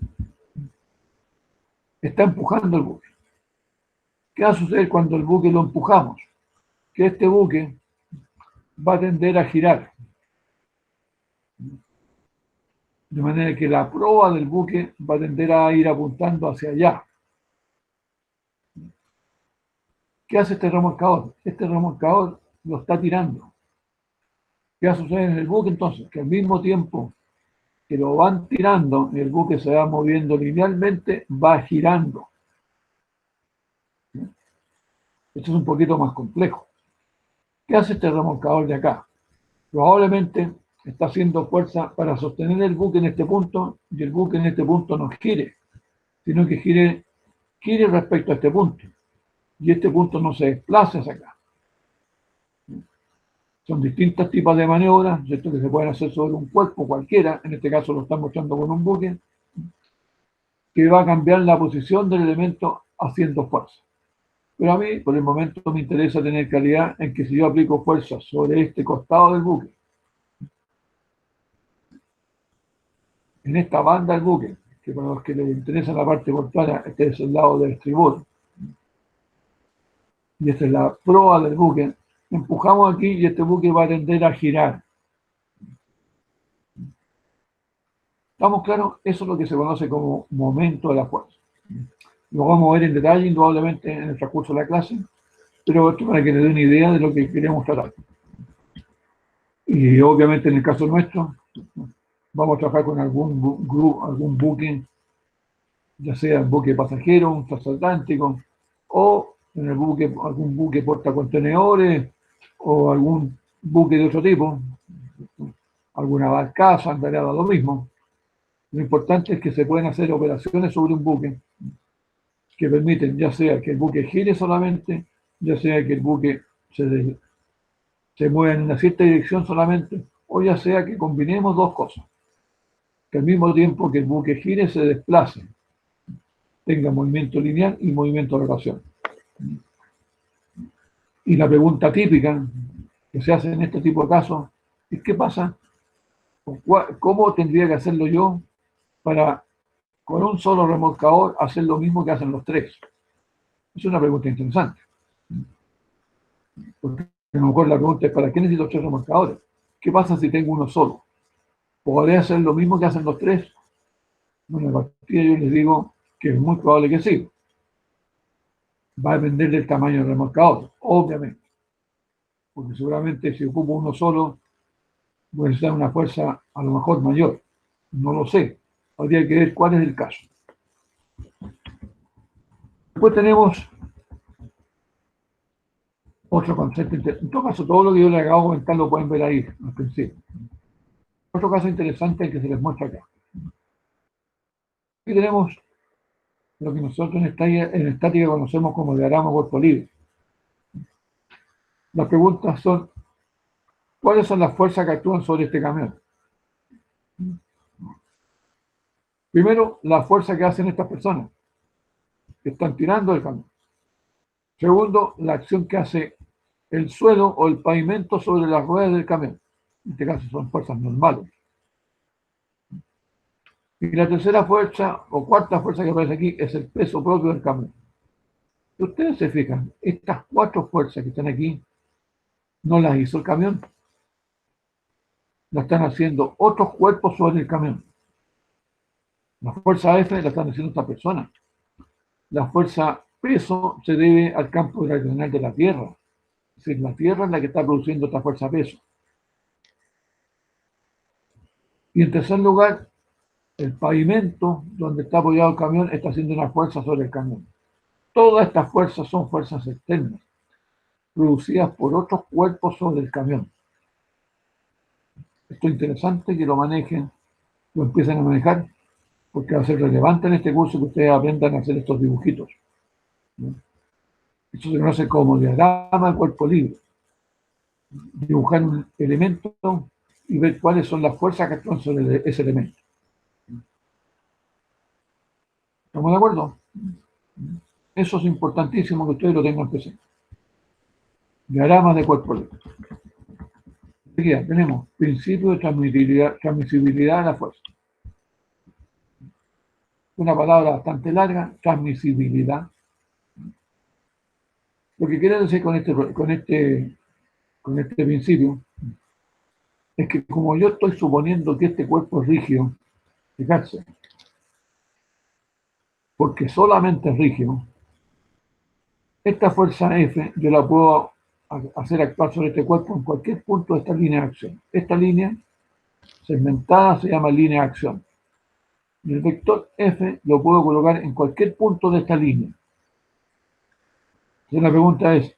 está empujando el buque. ¿Qué va a suceder cuando el buque lo empujamos? Que este buque va a tender a girar. De manera que la proa del buque va a tender a ir apuntando hacia allá. ¿Qué hace este remolcador? Este remolcador lo está tirando. ¿Qué va a suceder en el buque entonces? Que al mismo tiempo que lo van tirando, el buque se va moviendo linealmente, va girando. Esto es un poquito más complejo. ¿Qué hace este remolcador de acá? Probablemente está haciendo fuerza para sostener el buque en este punto y el buque en este punto no gire, sino que gire respecto a este punto. Y este punto no se desplaza hacia acá. Son distintos tipos de maniobras, ¿cierto?, que se pueden hacer sobre un cuerpo cualquiera. En este caso lo están mostrando con un buque, que va a cambiar la posición del elemento haciendo fuerza. Pero a mí, por el momento, me interesa tener claridad en que si yo aplico fuerza sobre este costado del buque, en esta banda del buque, que para los que les interesa la parte portuaria, este es el lado del estribor, y esta es la proa del buque, empujamos aquí y este buque va a tender a girar. ¿Estamos claros? Eso es lo que se conoce como momento de la fuerza. Lo vamos a ver en detalle, indudablemente, en el transcurso de la clase, pero esto para que les dé una idea de lo que queremos tratar. Y obviamente en el caso nuestro, vamos a trabajar con algún buque, ya sea un buque pasajero, un transatlántico, o en algún buque portacontenedores, o algún buque de otro tipo, alguna barcaza, andará lo mismo. Lo importante es que se pueden hacer operaciones sobre un buque que permiten ya sea que el buque gire solamente, ya sea que el buque se mueva en una cierta dirección solamente, o ya sea que combinemos dos cosas. Que al mismo tiempo que el buque gire, se desplace, tenga movimiento lineal y movimiento de rotación. Y la pregunta típica que se hace en este tipo de casos es: ¿qué pasa? ¿Cómo tendría que hacerlo yo para, con un solo remolcador, hacer lo mismo que hacen los 3? Es una pregunta interesante. Porque a lo mejor la pregunta es: ¿para qué necesito 3 remolcadores? ¿Qué pasa si tengo uno solo? ¿Podría hacer lo mismo que hacen los 3? Bueno, a partir yo les digo que es muy probable que sí. Va a depender del tamaño del remolcador, obviamente. Porque seguramente si ocupo uno solo, voy a necesitar una fuerza a lo mejor mayor. No lo sé. Habría que ver cuál es el caso. Después tenemos otro concepto. En todo caso, todo lo que yo les acabo de comentar lo pueden ver ahí, al principio. Otro caso interesante que se les muestra acá. Aquí tenemos lo que nosotros en estática conocemos como diagrama cuerpo libre. Las preguntas son: ¿cuáles son las fuerzas que actúan sobre este camión? Primero, la fuerza que hacen estas personas que están tirando el camión. Segundo, la acción que hace el suelo o el pavimento sobre las ruedas del camión. En este caso son fuerzas normales. Y la tercera fuerza o cuarta fuerza que aparece aquí es el peso propio del camión. Si ustedes se fijan, estas 4 fuerzas que están aquí no las hizo el camión. Las están haciendo otros cuerpos sobre el camión. La fuerza F la están haciendo estas personas. La fuerza peso se debe al campo gravitacional de la Tierra. Es decir, la Tierra es la que está produciendo esta fuerza peso. Y en tercer lugar, el pavimento donde está apoyado el camión está haciendo una fuerza sobre el camión. Todas estas fuerzas son fuerzas externas, producidas por otros cuerpos sobre el camión. Esto es interesante que lo manejen, lo empiecen a manejar, porque va a ser relevante en este curso que ustedes aprendan a hacer estos dibujitos, ¿no? Esto se conoce como diagrama de cuerpo libre. Dibujar un elemento y ver cuáles son las fuerzas que actúan sobre ese elemento. ¿Estamos de acuerdo? Eso es importantísimo que ustedes lo tengan presente. Diagramas de cuerpo libre. Aquí ya tenemos principio de transmisibilidad de la fuerza. Una palabra bastante larga, transmisibilidad. Lo que quiere decir con este principio es que como yo estoy suponiendo que este cuerpo es rígido, fijarse, porque solamente es rígido, esta fuerza F yo la puedo hacer actuar sobre este cuerpo en cualquier punto de esta línea de acción. Esta línea segmentada se llama línea de acción. Y el vector F lo puedo colocar en cualquier punto de esta línea. Entonces la pregunta es,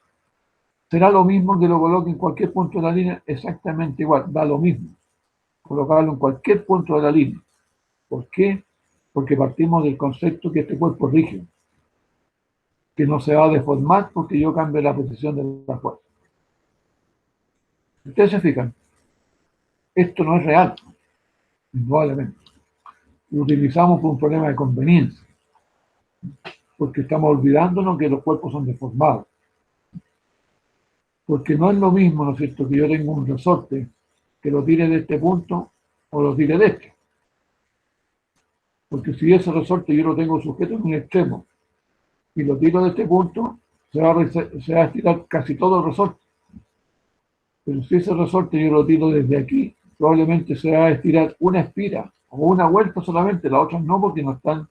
¿será lo mismo que lo coloque en cualquier punto de la línea? Exactamente igual, da lo mismo. Colocarlo en cualquier punto de la línea. ¿Por qué? Porque partimos del concepto que este cuerpo es rígido, que no se va a deformar porque yo cambie la posición de la fuerza. Ustedes se fijan, esto no es real, indudablemente. Lo utilizamos por un problema de conveniencia, porque estamos olvidándonos que los cuerpos son deformados. Porque no es lo mismo, ¿no es cierto?, que yo tengo un resorte que lo tire de este punto o lo tire de este. Porque si ese resorte yo lo tengo sujeto en un extremo y lo tiro de este punto, se va a estirar casi todo el resorte. Pero si ese resorte yo lo tiro desde aquí, probablemente se va a estirar una espira o una vuelta solamente, las otras no, porque no están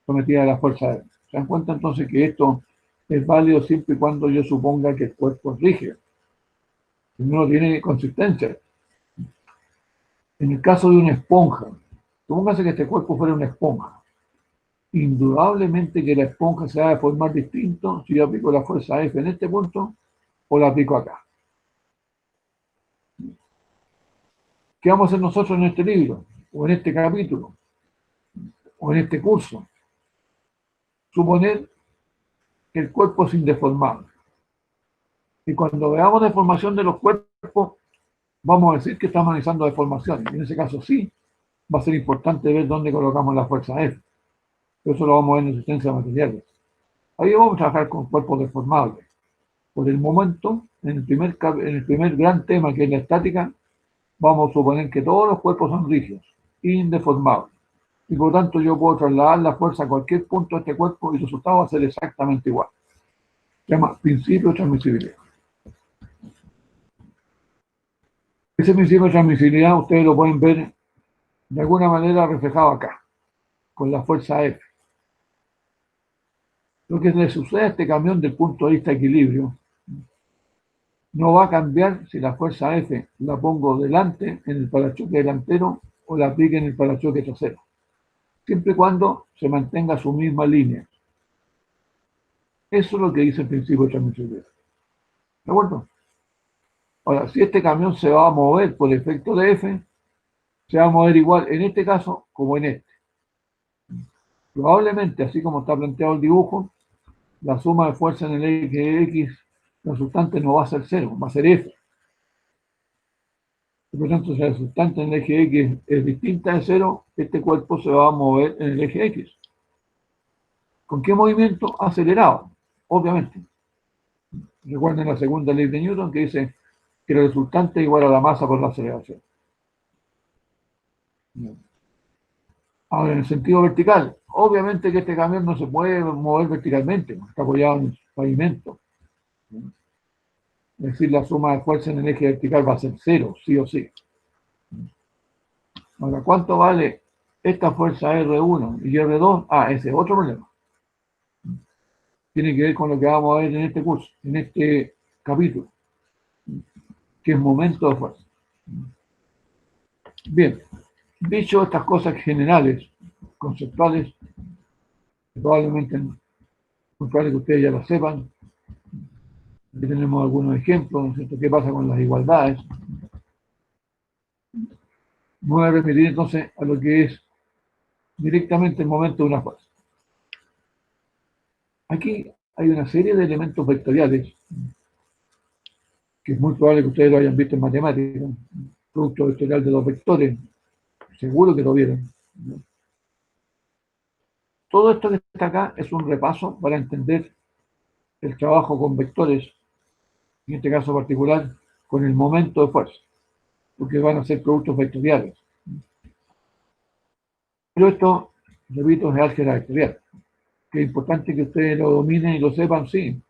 sometidas a la fuerza de él. ¿Se dan cuenta entonces que esto es válido siempre y cuando yo suponga que el cuerpo es rígido? Si no tiene consistencia. En el caso de una esponja, supóngase que este cuerpo fuera una esponja. Indudablemente que la esponja se va a deformar distinto si yo aplico la fuerza F en este punto o la aplico acá. ¿Qué vamos a hacer nosotros en este libro? O en este capítulo? O en este curso? Suponer que el cuerpo es indeformable. Y cuando veamos deformación de los cuerpos, vamos a decir que estamos analizando deformaciones. Y en ese caso sí, va a ser importante ver dónde colocamos la fuerza F. Eso lo vamos a ver en resistencia a materiales. Ahí vamos a trabajar con cuerpos deformables. Por el momento, en el primer gran tema, que es la estática, vamos a suponer que todos los cuerpos son rígidos, indeformables. Y por lo tanto yo puedo trasladar la fuerza a cualquier punto de este cuerpo y el resultado va a ser exactamente igual. Se llama principio de transmisibilidad. Ese principio de transmisibilidad ustedes lo pueden ver de alguna manera reflejado acá, con la fuerza F. Lo que le sucede a este camión desde el punto de vista de equilibrio no va a cambiar si la fuerza F la pongo delante en el parachoque delantero o la aplique en el parachoque trasero, siempre y cuando se mantenga su misma línea. Eso es lo que dice el principio de transmisibilidad. ¿De acuerdo? Ahora, si este camión se va a mover por efecto de F, se va a mover igual en este caso como en este. Probablemente, así como está planteado el dibujo, la suma de fuerza en el eje X resultante no va a ser 0, va a ser F. Por lo tanto, si la resultante en el eje X es distinta de 0, este cuerpo se va a mover en el eje X. ¿Con qué movimiento? Acelerado, obviamente. Recuerden la segunda ley de Newton que dice que el resultante es igual a la masa por la aceleración. Ahora, en el sentido vertical, obviamente que este camión no se puede mover verticalmente, está apoyado en el pavimento. Es decir, la suma de fuerza en el eje vertical va a ser 0, sí o sí. Ahora, ¿cuánto vale esta fuerza R1 y R2? Ah, ese es otro problema. Tiene que ver con lo que vamos a ver en este curso, en este capítulo, que es momento de fuerza. Bien, Dicho estas cosas generales, conceptuales, probablemente es muy probable que ustedes ya las sepan. Aquí tenemos algunos ejemplos, ¿no es cierto? ¿Qué pasa con las igualdades? Me voy a remitir entonces a lo que es directamente el momento de una fuerza. Aquí hay una serie de elementos vectoriales que es muy probable que ustedes lo hayan visto en matemáticas, producto vectorial de dos vectores, seguro que lo vieron. Todo esto que está acá es un repaso para entender el trabajo con vectores, en este caso particular, con el momento de fuerza, porque van a ser productos vectoriales. Pero esto, repito, es álgebra vectorial, que es importante que ustedes lo dominen y lo sepan, sí.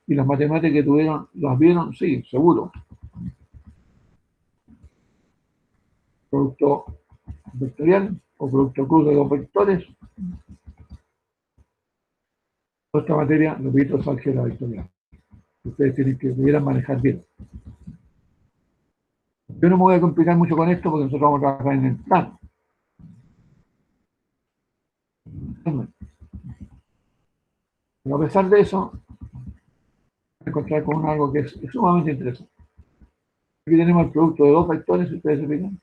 Y las matemáticas que tuvieron, ¿las vieron? Sí, seguro. Producto vectorial o producto cruz de dos vectores. Toda esta materia, repito, es álgebra vectorial. Ustedes tienen que pudieran manejar bien. Yo no me voy a complicar mucho con esto porque nosotros vamos a trabajar en el plano. Pero a pesar de eso, voy a encontrar con algo que es sumamente interesante. Aquí tenemos el producto de dos vectores, si ustedes se fijan.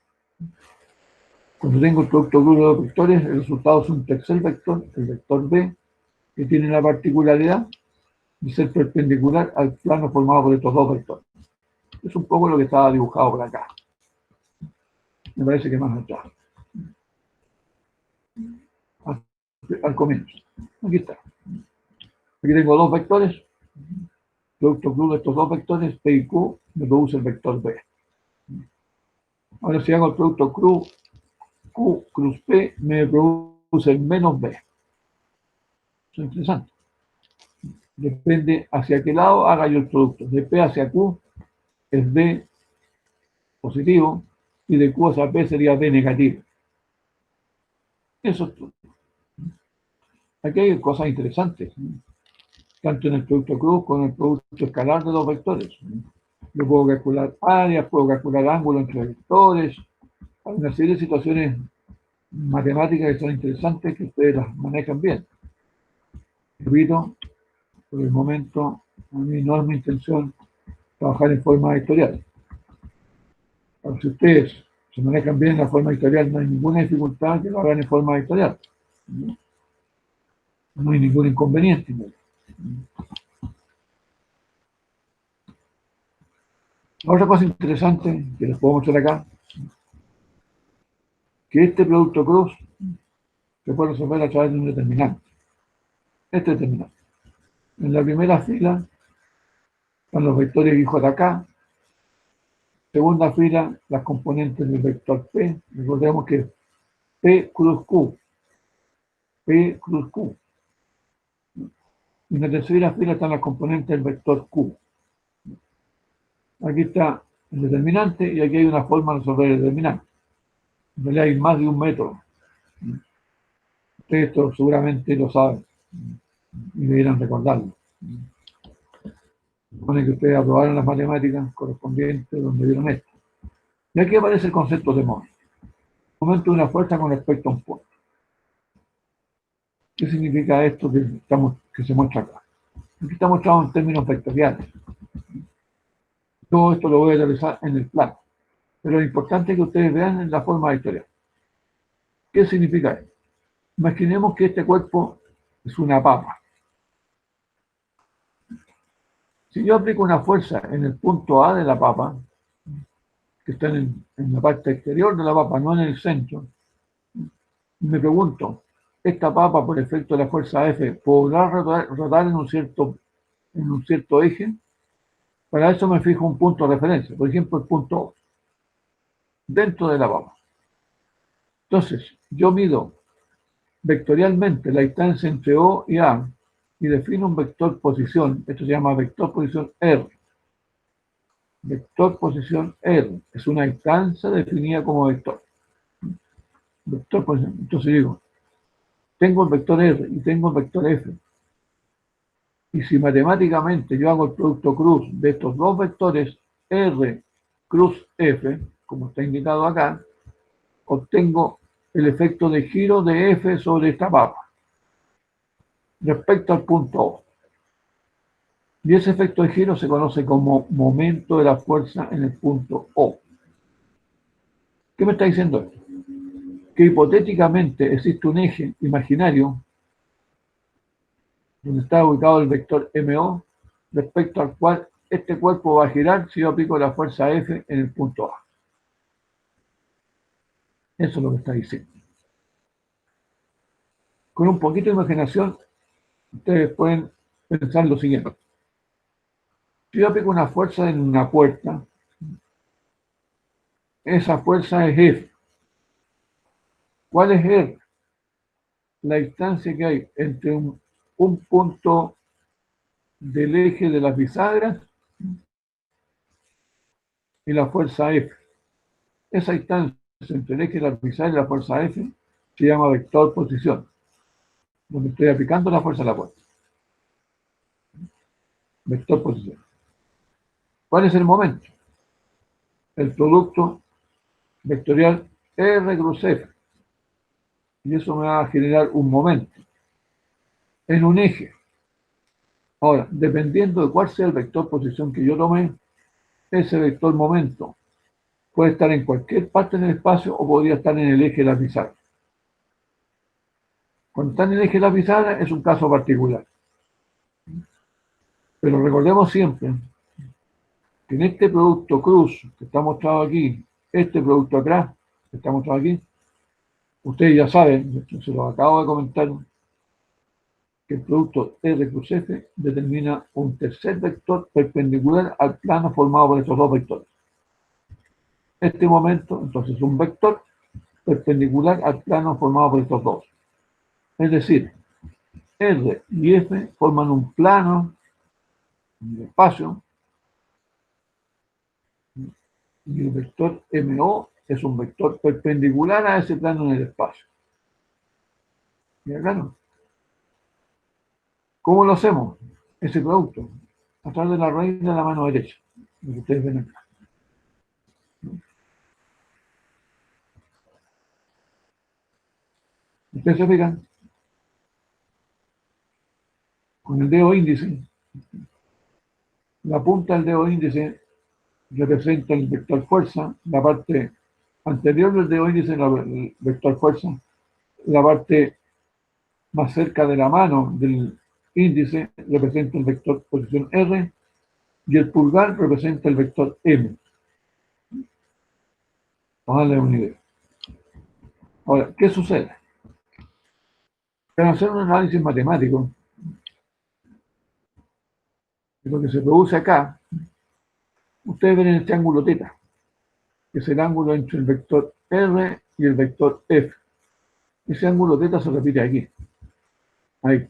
Cuando tengo el producto cruz de dos vectores, el resultado es un tercer vector, el vector B, que tiene la particularidad de ser perpendicular al plano formado por estos dos vectores. Es un poco lo que estaba dibujado por acá. Me parece que más atrás. Al comienzo. Aquí está. Aquí tengo dos vectores. Producto cruz de estos dos vectores, P y Q, me produce el vector B. Ahora si hago el producto Q cruz P, me produce el menos B. Eso es interesante. Depende hacia qué lado haga yo el producto. De P hacia Q es B positivo y de Q hacia P sería B negativo. Eso es todo. Aquí hay cosas interesantes, tanto en el producto cruz como en el producto escalar de dos vectores. Yo puedo calcular áreas, puedo calcular ángulos entre vectores. Hay una serie de situaciones matemáticas que son interesantes que ustedes las manejan bien. Repito, por el momento, a mi enorme intención trabajar en forma vectorial. Ahora, si ustedes se manejan bien en la forma vectorial, no hay ninguna dificultad que lo hagan en forma vectorial. No hay ningún inconveniente. Otra cosa interesante que les puedo mostrar acá, que este producto cruz se puede resolver a través de un determinante. Este determinante. En la primera fila están los vectores IJK. Segunda fila, las componentes del vector P. Recordemos que P cruz Q. P cruz Q. En la tercera fila están las componentes del vector Q. Aquí está el determinante y aquí hay una forma de resolver el determinante. En realidad hay más de un método. Ustedes esto seguramente lo saben y deberían recordarlo. Supone que ustedes aprobaron las matemáticas correspondientes donde vieron esto. Y aquí aparece el concepto de momento. Momento de una fuerza con respecto a un punto. ¿Qué significa esto que se muestra acá? Aquí está mostrado en términos vectoriales. Todo esto lo voy a realizar en el plano. Pero lo importante es que ustedes vean en la forma vectorial. ¿Qué significa esto? Imaginemos que este cuerpo es una papa. Si yo aplico una fuerza en el punto A de la papa, que está en la parte exterior de la papa, no en el centro, y me pregunto, ¿esta papa por efecto de la fuerza F podrá rotar en un cierto eje? Para eso me fijo un punto de referencia, por ejemplo el punto O, dentro de la papa. Entonces, yo mido vectorialmente la distancia entre O y A y defino un vector posición. Esto se llama vector posición R. Vector posición R es una distancia definida como vector. Vector posición. Entonces digo, tengo el vector R y tengo el vector F. Y si matemáticamente yo hago el producto cruz de estos dos vectores R cruz F, como está indicado acá, obtengo el efecto de giro de F sobre esta papa respecto al punto O. Y ese efecto de giro se conoce como momento de la fuerza en el punto O. ¿Qué me está diciendo esto? Que hipotéticamente existe un eje imaginario donde está ubicado el vector MO, respecto al cual este cuerpo va a girar si yo aplico la fuerza F en el punto A. Eso es lo que está diciendo. Con un poquito de imaginación, ustedes pueden pensar lo siguiente. Si yo aplico una fuerza en una puerta, esa fuerza es F. ¿Cuál es R? La distancia que hay entre un punto del eje de las bisagras y la fuerza F. Esa distancia entre el eje de las bisagras y la fuerza F se llama vector posición, donde estoy aplicando la fuerza a la puerta. Vector posición. ¿Cuál es el momento? El producto vectorial R cruz F. Y eso me va a generar un momento en un eje. Ahora, dependiendo de cuál sea el vector posición que yo tome, ese vector momento puede estar en cualquier parte del espacio o podría estar en el eje de la bisagra. Cuando está en el eje de la bisagra es un caso particular. Pero recordemos siempre que en este producto cruz que está mostrado aquí, este producto acá que está mostrado aquí, ustedes ya saben, se los acabo de comentar, que el producto R cruz F determina un tercer vector perpendicular al plano formado por estos dos vectores. Este momento, entonces, es un vector perpendicular al plano formado por estos dos. Es decir, R y F forman un plano en el espacio y el vector MO es un vector perpendicular a ese plano en el espacio. ¿Ya claro? ¿Cómo lo hacemos? Ese producto, a través de la raíz de la mano derecha, lo que ustedes ven acá. Ustedes se fijan, con el dedo índice, la punta del dedo índice representa el vector fuerza, la parte anterior del dedo índice, el vector fuerza, la parte más cerca de la mano del índice representa el vector posición R y el pulgar representa el vector M. Vamos a darle una idea. Ahora, ¿qué sucede? Para hacer un análisis matemático de lo que se produce acá, ustedes ven este ángulo θ, que es el ángulo entre el vector R y el vector F. Ese ángulo θ se repite aquí. Ahí.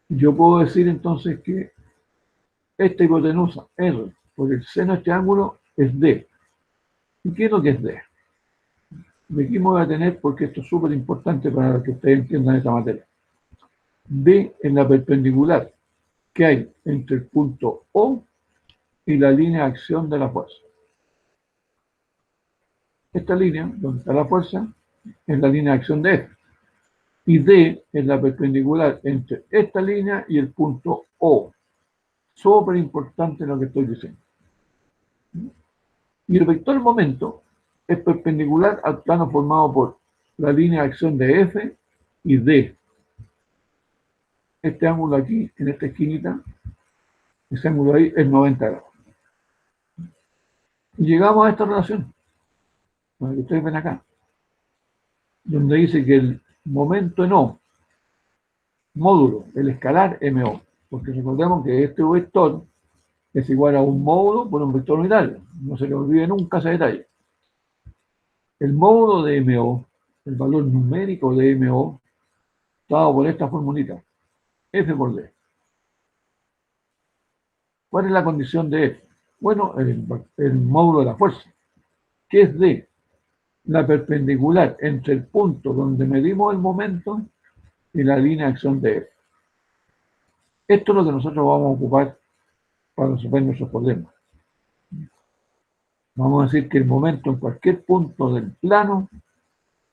Yo puedo decir entonces que esta hipotenusa R por el seno de este ángulo es D. ¿Y qué es lo que es D? De aquí me voy a tener porque esto es súper importante para que ustedes entiendan esta materia. D es la perpendicular que hay entre el punto O y la línea de acción de la fuerza. Esta línea, donde está la fuerza, es la línea de acción de F. Y D es la perpendicular entre esta línea y el punto O. Súper importante lo que estoy diciendo. Y el vector momento es perpendicular al plano formado por la línea de acción de F y D. Este ángulo aquí, en esta esquinita, ese ángulo ahí es 90 grados. Y llegamos a esta relación, que ustedes ven acá, donde dice que el momento en O, módulo, el escalar MO, porque recordemos que este vector es igual a un módulo por un vector unitario. No se le olvide nunca ese detalle. El módulo de MO, el valor numérico de MO, dado por esta formulita, F por D. ¿Cuál es la condición de F? Bueno, el módulo de la fuerza. ¿Qué es D? La perpendicular entre el punto donde medimos el momento y la línea de acción de F. Esto es lo que nosotros vamos a ocupar para resolver nuestros problemas. Vamos a decir que el momento en cualquier punto del plano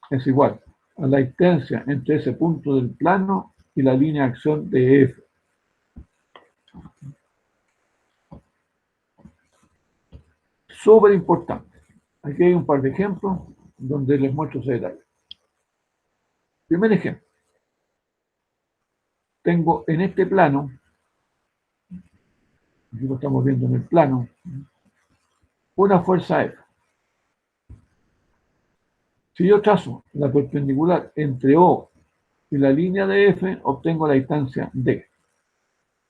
es igual a la distancia entre ese punto del plano y la línea de acción de F. Súper importante. Aquí hay un par de ejemplos donde les muestro ese detalle. Primer ejemplo. Tengo en este plano, aquí lo estamos viendo en el plano, una fuerza F. Si yo trazo la perpendicular entre O y la línea de F, obtengo la distancia D.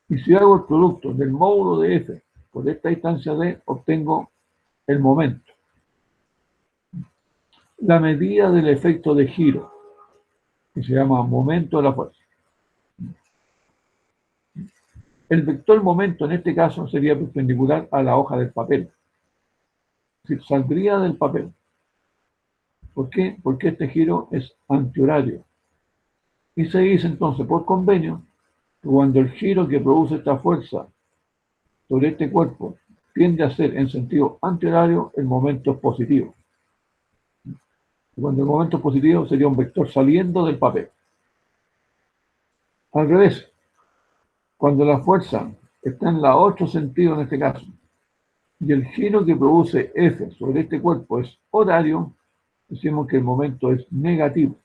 Y si hago el producto del módulo de F por esta distancia D, obtengo el momento. La medida del efecto de giro, que se llama momento de la fuerza. El vector momento en este caso sería perpendicular a la hoja del papel. Es decir, saldría del papel. ¿Por qué? Porque este giro es antihorario. Y se dice entonces por convenio que cuando el giro que produce esta fuerza sobre este cuerpo tiende a ser en sentido antihorario, el momento es positivo. Cuando el momento es positivo sería un vector saliendo del papel. Al revés, cuando la fuerza está en la otro sentido en este caso, y el giro que produce F sobre este cuerpo es horario, decimos que el momento es negativo.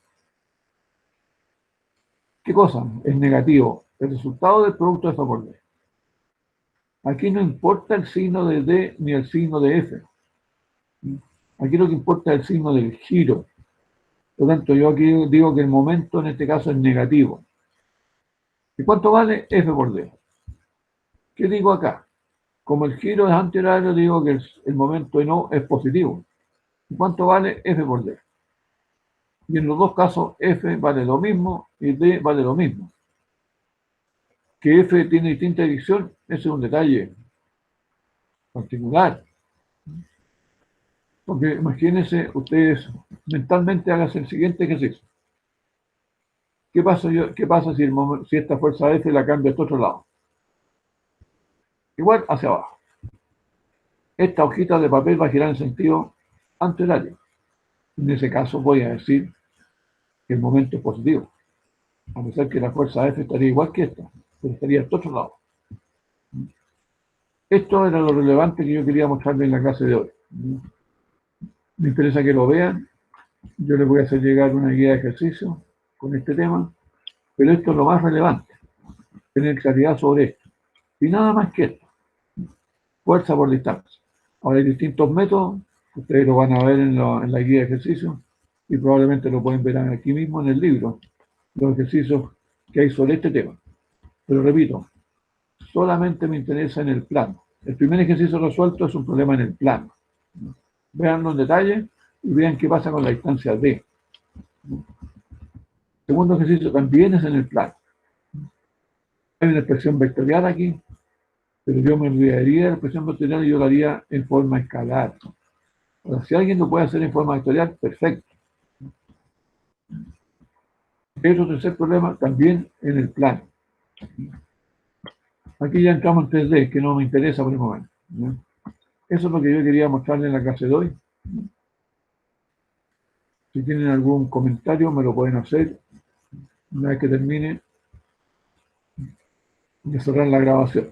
¿Qué cosa es negativo? El resultado del producto de F por D. Aquí no importa el signo de D ni el signo de F. Aquí lo que importa es el signo del giro. Por lo tanto, yo aquí digo que el momento en este caso es negativo. ¿Y cuánto vale? F por D. ¿Qué digo acá? Como el giro es antihorario, digo que el momento en O es positivo. ¿Y cuánto vale? F por D. Y en los dos casos, F vale lo mismo y D vale lo mismo. Que F tiene distinta dirección, ese es un detalle particular. Porque imagínense, ustedes mentalmente hagan el siguiente ejercicio. ¿Qué pasa si esta fuerza F la cambia a este otro lado? Igual hacia abajo. Esta hojita de papel va a girar en sentido antihorario. En ese caso voy a decir que el momento es positivo. A pesar que la fuerza F estaría igual que esta, pero estaría a este otro lado. Esto era lo relevante que yo quería mostrarles en la clase de hoy. Me interesa que lo vean. Yo les voy a hacer llegar una guía de ejercicio con este tema, pero esto es lo más relevante, tener claridad sobre esto. Y nada más que esto, fuerza por distancia. Ahora hay distintos métodos, ustedes lo van a ver en la guía de ejercicio y probablemente lo pueden ver aquí mismo en el libro, los ejercicios que hay sobre este tema. Pero repito, solamente me interesa en el plano. El primer ejercicio resuelto es un problema en el plano. Veanlo en detalle y vean qué pasa con la distancia D. El segundo ejercicio también es en el plano. Hay una expresión vectorial aquí, pero yo me olvidaría de la expresión vectorial y yo lo haría en forma escalar. Ahora, si alguien lo puede hacer en forma vectorial, perfecto. Otro tercer problema también en el plano. Aquí ya entramos en 3D, que no me interesa por el momento. ¿No? Eso es lo que yo quería mostrarles en la clase de hoy. Si tienen algún comentario, me lo pueden hacer una vez que termine de cerrar la grabación.